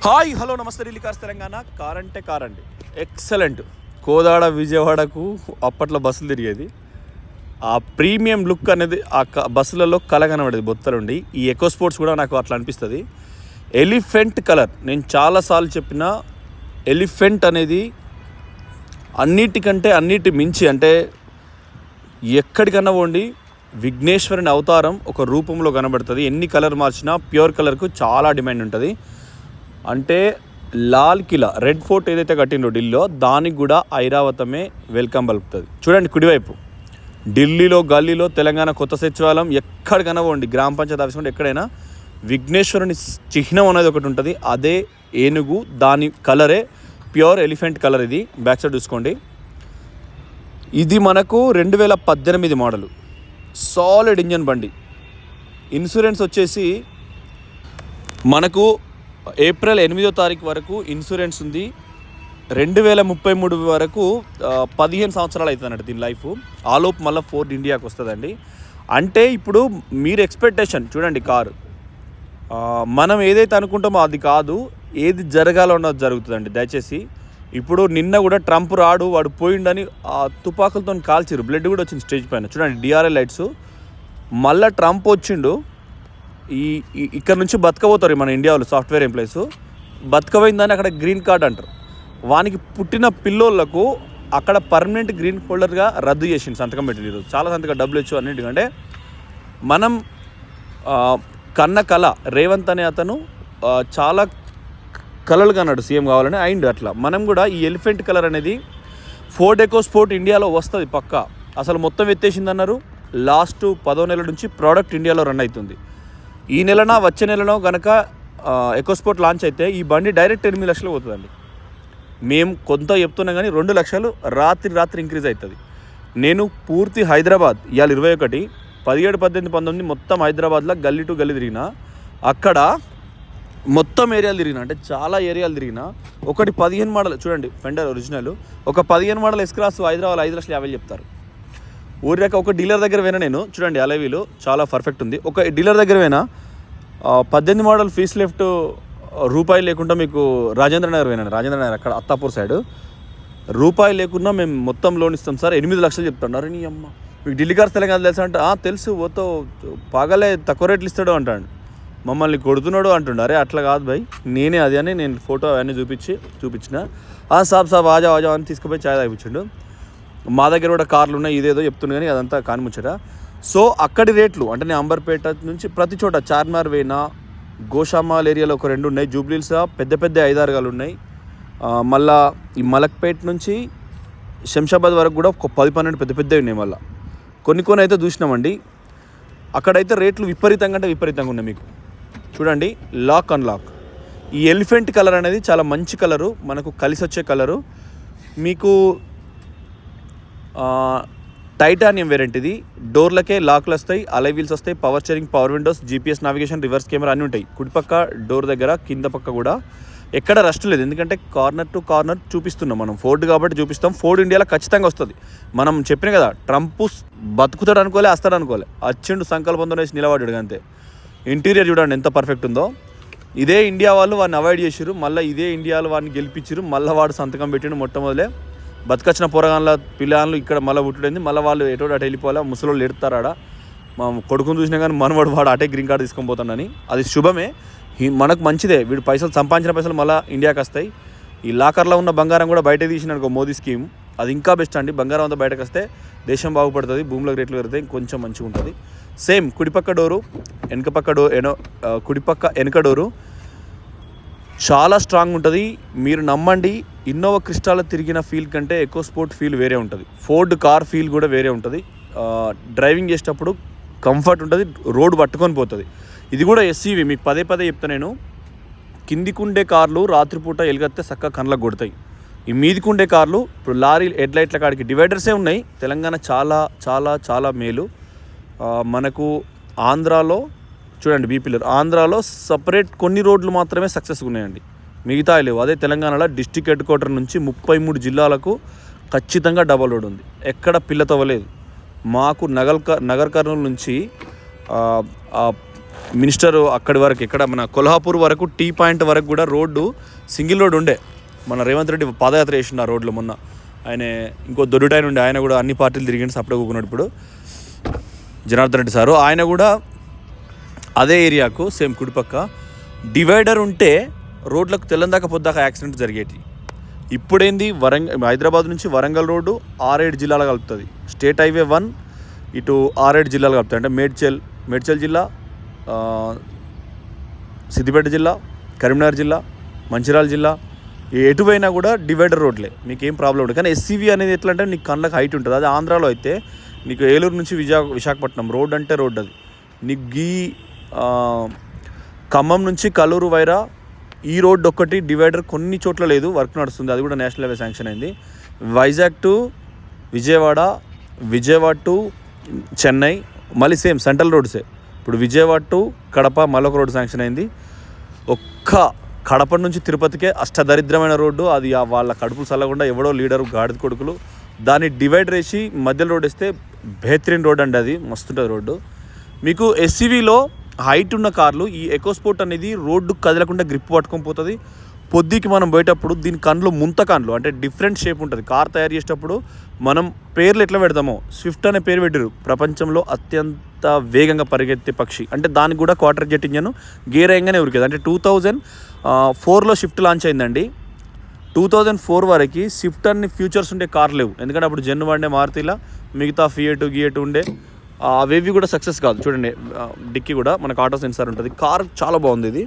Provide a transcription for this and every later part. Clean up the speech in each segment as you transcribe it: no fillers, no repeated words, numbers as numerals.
Hi hello నమస్తే Delhi cars Telangana. Car అంటే car అండి, ఎక్సలెంట్. కోదాడ విజయవాడకు అప్పట్లో బస్సులు తిరిగేది. ఆ ప్రీమియం లుక్ అనేది ఆ బస్సులలో కల కనబడేది బొత్తలుండి. ఈ ఎకో స్పోర్ట్స్ కూడా నాకు అట్లా అనిపిస్తుంది. ఎలిఫెంట్ కలర్, నేను చాలాసార్లు చెప్పిన ఎలిఫెంట్ అనేది అన్నిటి మించి, అంటే ఎక్కడికన్నా పోండి విఘ్నేశ్వరుని అవతారం ఒక రూపంలో కనబడుతుంది. ఎన్ని కలర్ మార్చినా ప్యూర్ కలర్కు చాలా డిమాండ్ ఉంటుంది. అంటే లాల్ కిలా, రెడ్ ఫోర్ట్ ఏదైతే కట్టిండో ఢిల్లీలో, దానికి కూడా ఐరావతమే వెల్కమ్ పలుకుతుంది. చూడండి కుడివైపు ఢిల్లీలో గల్లీలో తెలంగాణ కొత్త సచివాలయం ఎక్కడికైనా పోండి, గ్రామ పంచాయతీ ఆఫీస్ ఉంటే ఎక్కడైనా విఘ్నేశ్వరుని చిహ్నం అనేది ఒకటి ఉంటుంది. అదే ఏనుగు, దాని కలరే ప్యూర్ ఎలిఫెంట్ కలర్. ఇది బ్యాక్ సైడ్ చూసుకోండి. ఇది మనకు 2018 మోడలు, సాలిడ్ ఇంజన్ బండి. ఇన్సూరెన్స్ వచ్చేసి మనకు ఏప్రిల్ 8వ తారీఖు వరకు ఇన్సూరెన్స్ ఉంది. 2033 వరకు 15 సంవత్సరాలు అవుతుందండి దీని లైఫ్. ఆలోపు మళ్ళీ ఫోర్డ్ ఇండియాకి వస్తుందండి. అంటే ఇప్పుడు మీరు ఎక్స్పెక్టేషన్ చూడండి, కారు మనం ఏదైతే అనుకుంటామో అది కాదు, ఏది జరగాలన్నది జరుగుతుందండి. దయచేసి ఇప్పుడు నిన్న కూడా ట్రంప్ రాడు, వాడు పోయిండని ఆ తుపాకులతో కాల్చిరు, బ్లడ్ కూడా వచ్చింది స్టేజ్ పైన. చూడండి డిఆర్ఎల్ లైట్స్. మళ్ళీ ట్రంప్ వచ్చిండు. ఇక్కడ నుంచి బతకబోతారు మన ఇండియాలో సాఫ్ట్వేర్ ఎంప్లాయీస్. బతకబోయిందని అక్కడ గ్రీన్ కార్డ్ అంటారు. వానికి పుట్టిన పిల్లోళ్లకు అక్కడ పర్మనెంట్ గ్రీన్ హోల్డర్గా రద్దు చేసింది, సంతకం పెట్టింది ఈరోజు. చాలా సంతకం డబ్బులు ఇచ్చు అన్నింటికంటే. మనం కన్న కళ రేవంత్ అనే అతను చాలా కలలుగా అన్నాడు సీఎం కావాలని అయిండు. అట్లా మనం కూడా ఈ ఎలిఫెంట్ కలర్ అనేది ఫోర్డ్ ఎకో స్పోర్ట్ ఇండియాలో వస్తుంది పక్కా. అసలు మొత్తం ఎత్తేసింది అన్నారు. లాస్ట్ 10వ నెల నుంచి ప్రోడక్ట్ ఇండియాలో రన్ అవుతుంది. ఈ నెలనో వచ్చే నెలలో కనుక ఎకోస్పోర్ట్ లాంచ్ అయితే ఈ బండి డైరెక్ట్ 8 లక్షలు పోతుందండి. మేము కొంత చెప్తున్నాం కానీ 2 లక్షలు రాత్రి ఇంక్రీజ్ అవుతుంది. నేను పూర్తి హైదరాబాద్ ఇవాళ 21, 17, 18, 19 మొత్తం హైదరాబాద్లో గల్లీ టు గల్లీ తిరిగిన. అక్కడ మొత్తం ఏరియాలు తిరిగిన, అంటే చాలా ఏరియాలు తిరిగిన. ఒకటి 15 మోడల్ చూడండి, ఫెండర్ ఒరిజినల్. ఒక 15 మోడల్ ఎస్క్రాస్ హైదరాబాద్ 5,50,000 చెప్తారు. ఊరిక ఒక డీలర్ దగ్గర పోయినా నేను, చూడండి అలవీలు చాలా పర్ఫెక్ట్ ఉంది. ఒక డీలర్ దగ్గర పోయినా 18 మోడల్ ఫీస్ లెఫ్ట్ రూపాయి లేకుండా మీకు రాజేంద్ర నగర్ పోయినా, రాజేంద్ర నగర్ అక్కడ అత్తాపూర్ సైడ్, రూపాయి లేకుండా మేము మొత్తం లోన్ ఇస్తాం సార్, 8 లక్షలు చెప్తున్నారు. నీ అమ్మ, మీకు ఢిల్లీ కార్స్ తెలంగాణ తెలుసా అంటే తెలుసు, ఓతో పాగలే తక్కువ రేట్లు ఇస్తాడు అంటాడు, మమ్మల్ని కొడుతున్నాడు అంటుండు. అరే అట్లా కాదు భయ్, నేనే అది అని నేను ఫోటో అవన్నీ చూపించిన. సాబ్ ఆజా అని తీసుకుపోయి ఛాయ్ తాగిపించిండు. మా దగ్గర కూడా కార్లు ఉన్నాయి, ఇదేదో చెప్తుంది కానీ అదంతా కానిముచ్చట. సో అక్కడి రేట్లు అంటే నేను అంబర్పేట నుంచి ప్రతి చోట, చార్మినార్ వేనా, గోషామాల్ ఏరియాలో ఒక 2 ఉన్నాయి, జూబ్లీల్స్ పెద్ద 5-6 ఉన్నాయి. మళ్ళా ఈ మలక్పేట నుంచి శంషాబాద్ వరకు కూడా ఒక 10-12 పెద్దవి ఉన్నాయి. మళ్ళీ కొన్ని అయితే చూసినామండి. అక్కడైతే రేట్లు విపరీతంగా ఉన్నాయి. మీకు చూడండి లాక్ అన్లాక్. ఈ ఎలిఫెంట్ కలర్ అనేది చాలా మంచి కలరు, మనకు కలిసి వచ్చే కలరు. మీకు టైటానియం వేరియంట్ ఇది. డోర్లకే లాక్లు వస్తాయి, అలై వీల్స్ వస్తాయి, power steering, power Windows, GPS navigation, reverse camera అన్నీ ఉంటాయి. కుడిపక్క డోర్ దగ్గర, కింద పక్క కూడా ఎక్కడ రస్ట్ లేదు. ఎందుకంటే కార్నర్ టు కార్నర్ చూపిస్తున్నాం మనం, ఫోర్డ్ కాబట్టి చూపిస్తాం. ఫోర్డ్ ఇండియాలో ఖచ్చితంగా వస్తుంది. మనం చెప్పిన కదా, ట్రంప్ బతుకుతాడు అనుకోలే, వస్తాడు అనుకోలే, వచ్చిండు సంకల్పంతో వేసి నిలబడ్డాడు అంతే. ఇంటీరియర్ చూడండి ఎంత పర్ఫెక్ట్ ఉందో. ఇదే ఇండియా వాళ్ళు వాడిని అవాయిడ్ చేసిరు, మళ్ళీ ఇదే ఇండియాలో వాడిని గెలిపించారు. మళ్ళీ వాడు సంతకం పెట్టిండు. మొట్టమొదలే బతకొచ్చిన పోరగాన్ల పిల్లలు ఇక్కడ మళ్ళీ పుట్టుడైంది. మళ్ళీ వాళ్ళు ఎటో అటు వెళ్ళిపోవాలి, ముసలోళ్ళు ఎడతారాడ. మా కొడుకుని చూసినా కానీ మనవాడు వాడు అటే గ్రీన్ కార్డు తీసుకొని పోతాడని. అది శుభమే, మనకు మంచిదే. వీడు సంపాదించిన పైసలు మళ్ళీ ఇండియాకి వస్తాయి. ఈ లాకర్లో ఉన్న బంగారం కూడా బయట తీసినాడు మోదీ స్కీమ్, అది ఇంకా బెస్ట్ అండి. బంగారం అంతా బయటకు వస్తే దేశం బాగుపడుతుంది, భూమిలోకి రేట్లు పెరుగుతాయి, కొంచెం మంచిగా ఉంటుంది. సేమ్ కుడిపక్క డోరు, కుడిపక్క వెనక డోరు చాలా స్ట్రాంగ్ ఉంటుంది. మీరు నమ్మండి, ఇన్నోవా క్రిస్టాలో తిరిగిన ఫీల్ కంటే ఎకో స్పోర్ట్ ఫీల్ వేరే ఉంటుంది. ఫోర్డ్ కార్ ఫీల్ కూడా వేరే ఉంటుంది. డ్రైవింగ్ చేసేటప్పుడు కంఫర్ట్ ఉంటుంది, రోడ్ పట్టుకొని పోతుంది. ఇది కూడా ఎస్సీవీ, మీకు పదే చెప్తా నేను. కిందికుండే కార్లు రాత్రిపూట ఎలుగత్తే చక్కగా కళ్ళకు కొడతాయి. ఈ మీదికుండే కార్లు ఇప్పుడు లారీ హెడ్లైట్ల కాడికి డివైడర్సే ఉన్నాయి. తెలంగాణ చాలా చాలా చాలా మేలు. మనకు ఆంధ్రాలో చూడండి బీపీలర్, ఆంధ్రాలో సపరేట్ కొన్ని రోడ్లు మాత్రమే సక్సెస్గా ఉన్నాయండి, మిగతా లేవు. అదే తెలంగాణలో డిస్టిక్ హెడ్ క్వార్టర్ నుంచి 33 జిల్లాలకు ఖచ్చితంగా డబల్ రోడ్ ఉంది, ఎక్కడ పిల్లతవ్వలేదు. మాకు నగర్ కర్నూలు నుంచి మినిస్టర్ అక్కడి వరకు ఇక్కడ మన కొల్హాపూర్ వరకు టీ పాయింట్ వరకు కూడా రోడ్డు సింగిల్ రోడ్ ఉండే. మన రేవంత్ రెడ్డి పాదయాత్ర చేసిండు ఆ రోడ్లో మొన్న. ఆయన ఇంకో దొడ్డుటైన ఉండే, ఆయన కూడా అన్ని పార్టీలు తిరిగిండు సపరేట్ కూకున్నాడు ఇప్పుడు జనార్దన్ రెడ్డి సారు. ఆయన కూడా అదే ఏరియాకు సేమ్ కుడిపక్క డివైడర్ ఉంటే రోడ్లకు తెల్లందాక పొద్దాక యాక్సిడెంట్ జరిగేటి. ఇప్పుడేంది హైదరాబాద్ నుంచి వరంగల్ రోడ్డు 6-7 జిల్లాలు కలుపుతుంది. స్టేట్ హైవే 1 ఇటు 6-7 జిల్లాలు కలుపుతాయి. అంటే మేడ్చల్ జిల్లా, సిద్దిపేట జిల్లా, కరీంనగర్ జిల్లా, మంచిర్యాల జిల్లా, ఎటువైనా కూడా డివైడర్ రోడ్లే, మీకు ఏం ప్రాబ్లం ఉండదు. కానీ ఎస్సీవీ అనేది ఎట్లా అంటే నీకు కళ్ళకి హైట్ ఉంటుంది. అది ఆంధ్రాలో అయితే నీకు ఏలూరు నుంచి విశాఖపట్నం రోడ్ అంటే రోడ్ అది. నీకు ఖమ్మం నుంచి కల్లూరు వైరా ఈ రోడ్డు ఒక్కటి డివైడర్ కొన్ని చోట్ల లేదు, వర్క్ నడుస్తుంది. అది కూడా నేషనల్ హైవే శాంక్షన్ అయింది. వైజాగ్ టు విజయవాడ టు చెన్నై మళ్ళీ సేమ్ సెంట్రల్ రోడ్సే. ఇప్పుడు విజయవాడ టు కడప మళ్ళొక రోడ్డు శాంక్షన్ అయింది. ఒక్క కడప నుంచి తిరుపతికే అష్టదరిద్రమైన రోడ్డు అది. వాళ్ళ కడుపులు చల్లకుండా ఎవడో లీడరు గాడిద కొడుకులు దాన్ని డివైడర్ వేసి మధ్యలో రోడ్ వేస్తే బెహత్రీన్ రోడ్ అండి, అది మస్తుంటుంది రోడ్డు. మీకు ఎస్సీవీలో హైట్ ఉన్న కార్లు ఈ ఎకోస్పోర్ట్ అనేది రోడ్డు కదలకుండా గ్రిప్ పట్టుకొని పోతుంది. పొద్దుకి మనం పోయేటప్పుడు దీని కండ్లు ముంత కండ్లు అంటే డిఫరెంట్ షేప్ ఉంటుంది. కార్ తయారు చేసేటప్పుడు మనం పేర్లు ఎట్లా పెడతామో స్విఫ్ట్ అనే పేరు పెట్టారు. ప్రపంచంలో అత్యంత వేగంగా పరిగెత్తే పక్షి అంటే దానికి కూడా క్వార్టర్ జెట్ ఇంజన్ గేర్ అయ్యంగానే ఉరికేది. అంటే 2004లో స్విఫ్ట్ లాంచ్ అయిందండి. 2004 వరకు స్విఫ్ట్ అన్ని ఫ్యూచర్స్ ఉండే కార్ లేవు, ఎందుకంటే అప్పుడు జెన్ వాడే మారుతిలా మిగతా ఫియట్ ఉండే. అవేవి కూడా సక్సెస్ కాదు. చూడండి డిక్కీ కూడా మనకు ఆటో సెన్సార్ ఉంటుంది. కార్ చాలా బాగుంది ఇది.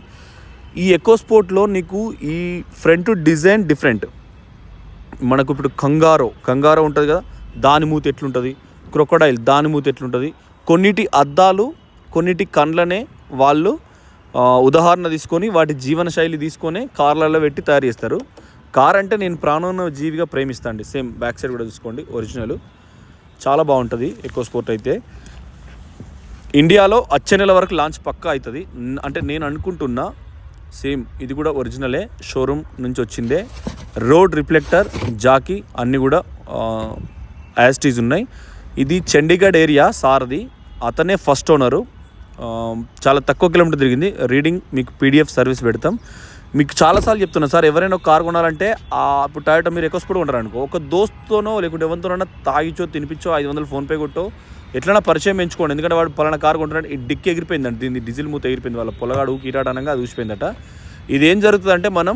ఈ ఎకోస్పోర్ట్లో నీకు ఈ ఫ్రంట్ డిజైన్ డిఫరెంట్. మనకు ఇప్పుడు కంగారో ఉంటుంది కదా, దాని మూతి ఎట్లుంటుంది, క్రొకడైల్ దాని మూతి ఎట్లుంటుంది. కొన్నిటి అద్దాలు కొన్నిటి కండ్లనే వాళ్ళు ఉదాహరణ తీసుకొని వాటి జీవన శైలి తీసుకొని కార్లలో పెట్టి తయారు చేస్తారు. కార్ అంటే నేను ప్రాణాన్న జీవిగా ప్రేమిస్తాను. సేమ్ బ్యాక్ సైడ్ కూడా చూసుకోండి, ఒరిజినల్ చాలా బాగుంటుంది ఎకోస్పోర్ట్ అయితే. ఇండియాలో వచ్చే నెల వరకు లాంచ్ పక్కా అవుతుంది అంటే నేను అనుకుంటున్నా. సేమ్ ఇది కూడా ఒరిజినలే, షోరూమ్ నుంచి వచ్చిందే. రోడ్ రిఫ్లెక్టర్ జాకీ అన్నీ కూడా యాస్టీస్ ఉన్నాయి. ఇది చండీగఢ్ ఏరియా సారథి, అతనే ఫస్ట్ ఓనరు. చాలా తక్కువ కిలోమీటర్ తిరిగింది. రీడింగ్ మీకు పీడిఎఫ్ సర్వీస్ పెడతాం. మీకు చాలాసార్లు చెప్తున్నా సార్, ఎవరైనా ఒక కార్ కొనాలంటే ఇప్పుడు టయోటా మీరు ఎకోస్పోర్ట్ కొంటారు అనుకో, ఒక దోస్తోనో లేకుంటే ఎవరితోనైనా తాగిచ్చో తినిపించో 500 ఫోన్పే కొట్టో ఎట్లైనా పరిచయం పెంచుకోండి. ఎందుకంటే వాడు పలానా కార్ కొంటారంటే ఈ డిక్కి ఎగిరిపోయిందంట, దీన్ని డీజిల్ మూత ఎగిరిపోయింది, వాళ్ళ పొలగాడు కీటాడనంగా అది ఊసిపోయిందట. ఇదేం జరుగుతుందంటే మనం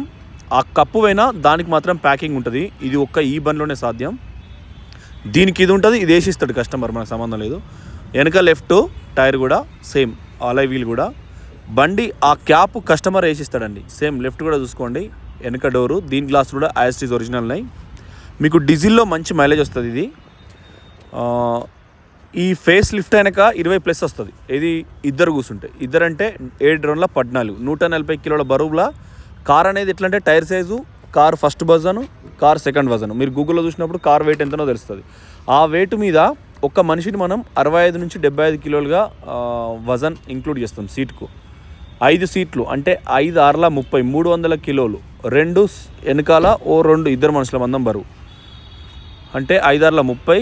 ఆ కప్పు అయినా దానికి మాత్రం ప్యాకింగ్ ఉంటుంది. ఇది ఒక్క ఈ బండ్లోనే సాధ్యం. దీనికి ఇది ఉంటుంది, ఇది వేసిస్తాడు కస్టమర్, మనకు సంబంధం లేదు. వెనక లెఫ్ట్ టైర్ కూడా సేమ్, అలై వీల్ కూడా. బండి ఆ క్యాప్ కస్టమర్ వేసిస్తాడండి. సేమ్ లెఫ్ట్ కూడా చూసుకోండి, వెనక డోరు, దీని గ్లాస్ కూడా యాస్టీస్ ఒరిజినల్ ఉన్నాయి. మీకు డీజిల్లో మంచి మైలేజ్ వస్తుంది ఇది. ఈ ఫేస్ లిఫ్ట్ అయినాక 20+ వస్తుంది. ఇది ఇద్దరు కూర్చుంటే, ఇద్దరంటే 7 రౌండ్ల 14 140 కిలోల బరువుల కార్ అనేది. ఎట్లా అంటే టైర్ సైజు, కార్ ఫస్ట్ వజను, కార్ సెకండ్ వజను. మీరు గూగుల్లో చూసినప్పుడు కార్ వెయిట్ ఎంతనో తెలుస్తుంది. ఆ వెయిట్ మీద ఒక్క మనిషిని మనం 65 నుంచి 75 కిలోలుగా వజన్ ఇంక్లూడ్ చేస్తాం. సీట్కు 5 సీట్లు అంటే 5 6 30 300 కిలోలు. 2 వెనకాల 2 ఇద్దరు మనుషుల మందం బరువు అంటే 5 6 30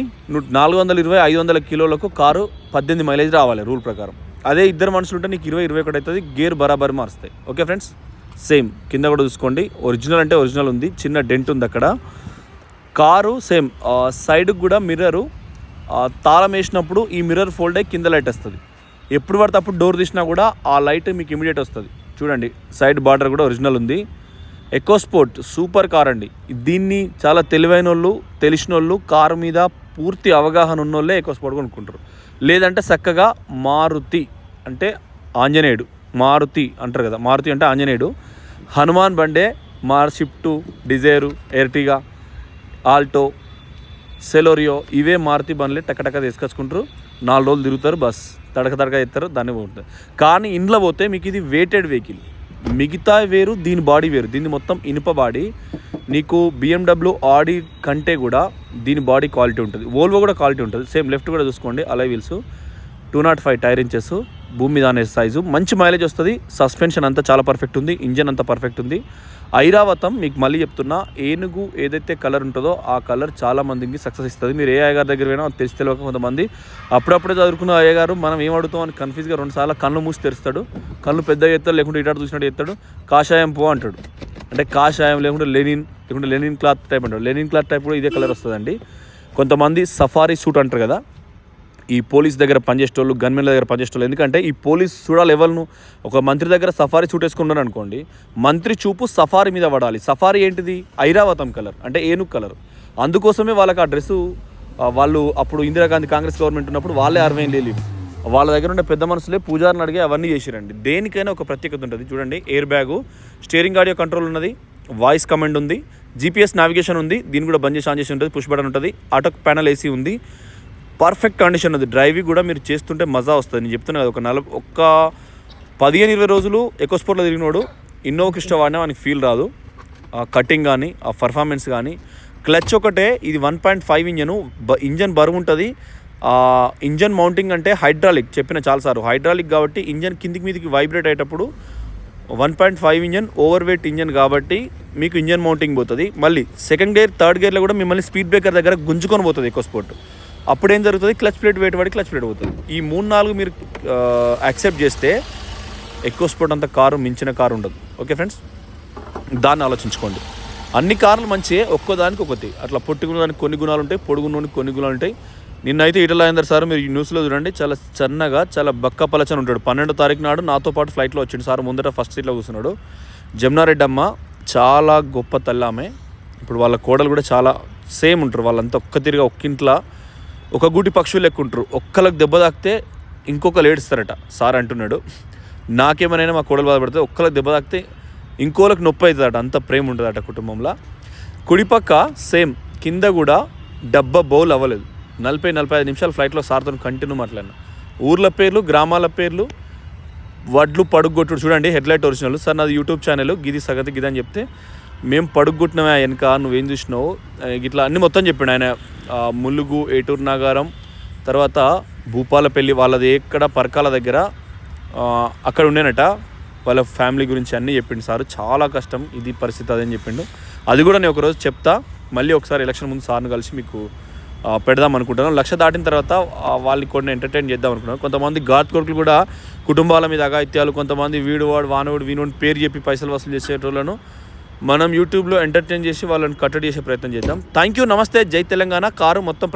420 500 కిలోలకు కారు 18 మైలేజ్ రావాలి రూల్ ప్రకారం. అదే ఇద్దరు మనుషులు ఉంటే నీకు 20-21 అవుతుంది. గేర్ బరాబర్ మారుస్తాయి. ఓకే ఫ్రెండ్స్, సేమ్ కింద కూడా చూసుకోండి. ఒరిజినల్ అంటే ఒరిజినల్ ఉంది, చిన్న డెంట్ ఉంది అక్కడ. కారు సేమ్ సైడ్కి కూడా మిర్రరు తాళం వేసినప్పుడు ఈ మిర్రర్ ఫోల్డ్ అయ్యి కింద లైట్ వస్తుంది. ఎప్పుడు పడితే అప్పుడు డోర్ తీసినా కూడా ఆ లైట్ మీకు ఇమీడియట్ వస్తుంది. చూడండి సైడ్ బార్డర్ కూడా ఒరిజినల్ ఉంది. ఎకోస్పోర్ట్ సూపర్ కార్ అండి. దీన్ని చాలా తెలివైన వాళ్ళు, తెలిసిన వాళ్ళు, కారు మీద పూర్తి అవగాహన ఉన్న వాళ్ళే ఎకోస్పోర్ట్ కొనుక్కుంటారు. లేదంటే చక్కగా మారుతి అంటే ఆంజనేయుడు, మారుతి అంటారు కదా, మారుతి అంటే ఆంజనేయుడు, హనుమాన్ బండే Swift, Dzire, Ertiga, Alto, Celerio ఇవే మారుతి బండ్లే టక్కటక్క తీసుకొచ్చుకుంటారు. 4 రోజులు తిరుగుతారు, బస్ తడక ఎత్తారు, దాన్ని పోతుంది. కానీ ఇంట్లో పోతే మీకు ఇది వెయిటెడ్ వెహికల్, మిగతా వేరు, దీని బాడీ వేరు. దీన్ని మొత్తం ఇనుప బాడీ. నీకు BMW, ఆడి కంటే కూడా దీని బాడీ క్వాలిటీ ఉంటుంది. వోల్వో కూడా క్వాలిటీ ఉంటుంది. సేమ్ లెఫ్ట్ కూడా చూసుకోండి, అలై వీల్స్, 205 టైర్ ఇంచెస్, భూమి మీద అనే సైజు, మంచి మైలేజ్ వస్తుంది. సస్పెన్షన్ అంతా చాలా పర్ఫెక్ట్ ఉంది, ఇంజన్ అంతా పర్ఫెక్ట్ ఉంది. ఐరావతం మీకు మళ్ళీ చెప్తున్నా, ఏనుగు ఏదైతే కలర్ ఉంటుందో ఆ కలర్ చాలా మందికి సక్సెస్ ఇస్తుంది. మీరు ఏ అయ్యగారి దగ్గర పోయినా తెలిసి తెలియక కొంతమంది అప్పుడప్పుడే చదువుకున్న అయ్యగారు మనం ఏం అడుగుతాం అని కన్ఫ్యూజ్గా 2 సార్లు కళ్ళు మూసి తెరుస్తాడు, కళ్ళు పెద్దగా ఎత్తాడు, లేకుంటే ఇటాడు చూసినట్టు ఎత్తాడు, కాషాయం పో అంటాడు. అంటే కాషాయం లేకుంటే లెనిన్ క్లాత్ టైప్ అంటాడు. లెనిన్ క్లాత్ టైప్ కూడా ఇదే కలర్ వస్తుందండి. కొంతమంది సఫారీ సూట్ అంటారు కదా, ఈ పోలీస్ దగ్గర పనిచేసేటోళ్ళు, గన్మెన్ల దగ్గర పనిచేసేటోళ్ళు. ఎందుకంటే ఈ పోలీస్ చూడాలి ఎవరిను, ఒక మంత్రి దగ్గర సఫారీ సూట్ వేసుకున్నాను అనుకోండి, మంత్రి చూపు సఫారీ మీద పడాలి. సఫారీ ఏంటిది? ఐరావతం కలర్, అంటే ఏనుగు కలర్. అందుకోసమే వాళ్ళకి ఆ డ్రెస్సు వాళ్ళు అప్పుడు ఇందిరాగాంధీ కాంగ్రెస్ గవర్నమెంట్ ఉన్నప్పుడు వాళ్ళే 60 ఏళ్ళు వాళ్ళ దగ్గర ఉండే పెద్ద మనుషులే పూజారిని అడిగి అవన్నీ చేసిరండి. దేనికైనా ఒక ప్రత్యేకత ఉంటుంది. చూడండి, air bag, steering audio control ఉన్నది, వాయిస్ కమాండ్ ఉంది, GPS నావిగేషన్ ఉంది, దీన్ని కూడా బంద్ చేసి ఆన్ చేసి ఉంటుంది, పుష్ బటన్ ఉంటుంది, ఆటో ప్యానల్ AC ఉంది, పర్ఫెక్ట్ కండిషన్ ఉంది. డ్రైవింగ్ కూడా మీరు చేస్తుంటే మజా వస్తుంది. నేను చెప్తున్నా కదా, ఒక 15-20 రోజులు ఎక్కువ స్పోర్ట్లో తిరిగినోడు ఇన్నోవా క్రిస్టా వాడినా మనకి ఫీల్ రాదు. ఆ కటింగ్ కానీ, ఆ పర్ఫార్మెన్స్ కానీ. క్లచ్ ఒకటే, ఇది 1.5 ఇంజన్ బరువు ఉంటుంది. ఇంజన్ మౌంటింగ్ అంటే హైడ్రాలిక్, చెప్పిన చాలాసార్లు హైడ్రాలిక్ కాబట్టి ఇంజన్ కిందికి మీదికి వైబ్రేట్ అయ్యేటప్పుడు 1.5 ఇంజన్ ఓవర్ వెయిట్ ఇంజన్ కాబట్టి మీకు ఇంజన్ మౌంటింగ్ పోతుంది. మళ్ళీ సెకండ్ గేర్, థర్డ్ గేర్లో కూడా మిమ్మల్ని స్పీడ్ బ్రేకర్ దగ్గర గుంజుకొని పోతుంది ఎక్కువ స్పోర్ట్. అప్పుడు ఏం జరుగుతుంది? క్లచ్ ప్లేట్ వెయిట్ పడి క్లచ్ ప్లేట్ పోతుంది. ఈ 3-4 మీరు యాక్సెప్ట్ చేస్తే ఎక్కువ స్పోర్ట్ అంత కారు మించిన కారు ఉండదు. ఓకే ఫ్రెండ్స్, దాన్ని ఆలోచించుకోండి. అన్ని కార్లు మంచివే, ఒక్కోదానికి ఒకటి. అట్లా పొట్టుకున్న దానికి కొన్ని గుణాలు ఉంటాయి, పొడుగున్నోనికి కొన్ని గుణాలు ఉంటాయి. నిన్నైతే ఈటల రాజేందర్ సార్, మీరు ఈ న్యూస్లో చూడండి, చాలా సన్నగా, చాలా బక్క పలచని ఉంటాడు. 12వ తారీఖు నాడు నాతో పాటు ఫ్లైట్లో వచ్చిండు సార్, ముందట ఫస్ట్ సీట్లో కూర్చున్నాడు. జమునారెడ్డి అమ్మ చాలా గొప్ప తల్లి ఆమె. ఇప్పుడు వాళ్ళ కోడలు కూడా చాలా సేమ్ ఉంటారు. వాళ్ళంతా ఒక్కతిరిగా ఒక్కింట్లో ఒక గూటి పక్షులు లెక్క ఉంటారు. ఒక్కరికి దెబ్బ తాకితే ఇంకొకరు ఏడుస్తారట సార్ అంటున్నాడు. నాకేమైనా మా కోడలు బాధపడితే ఒక్కరికి దెబ్బ తాకితే ఇంకోళ్ళకి నొప్పి అవుతుందట, అంత ప్రేమ ఉంటుందట కుటుంబంలో. కుడిపక్క సేమ్, కింద కూడా డబ్బా బౌల్ అవ్వలేదు. 40-45 నిమిషాలు ఫ్లైట్లో సార్తో కంటిన్యూ మాట్లాడినా. ఊర్ల పేర్లు, గ్రామాల పేర్లు, వడ్లు పడుగొట్టుడు. చూడండి హెడ్లైట్ ఒరిజినల్. సార్ నాది యూట్యూబ్ ఛానల్, గిది సగతి గిది అని చెప్తే, మేము పడుగొట్టినవే వెనక, నువ్వేం చూసినావు ఇట్లా అన్నీ మొత్తం చెప్పాడు ఆయన. ములుగు, ఏటూరు నాగారం, తర్వాత భూపాలపల్లి వాళ్ళది ఎక్కడ పరకాల దగ్గర అక్కడ ఉండేనట. వాళ్ళ ఫ్యామిలీ గురించి అన్నీ చెప్పిండు సార్. చాలా కష్టం ఇది పరిస్థితి, అదని చెప్పిండు. అది కూడా నేను ఒకరోజు చెప్తా. మళ్ళీ ఒకసారి ఎలక్షన్ ముందు సార్ని కలిసి మీకు పెడదాం అనుకుంటున్నాను. 1,00,000 దాటిన తర్వాత వాళ్ళని కూడా ఎంటర్టైన్ చేద్దాం అనుకుంటున్నాను. కొంతమంది గాత్ కొడుకులు కూడా కుటుంబాల మీద అఘాయిత్యాలు, కొంతమంది వీడువాడు వానవుడు వీనోడు పేరు చెప్పి పైసలు వసూలు చేసేటోళ్ళను మనం యూట్యూబ్లో ఎంటర్టైన్ చేసి వాళ్ళని కట్టడి చేసే ప్రయత్నం చేద్దాం. థ్యాంక్ యూ, నమస్తే, జై తెలంగాణ. కారు మొత్తం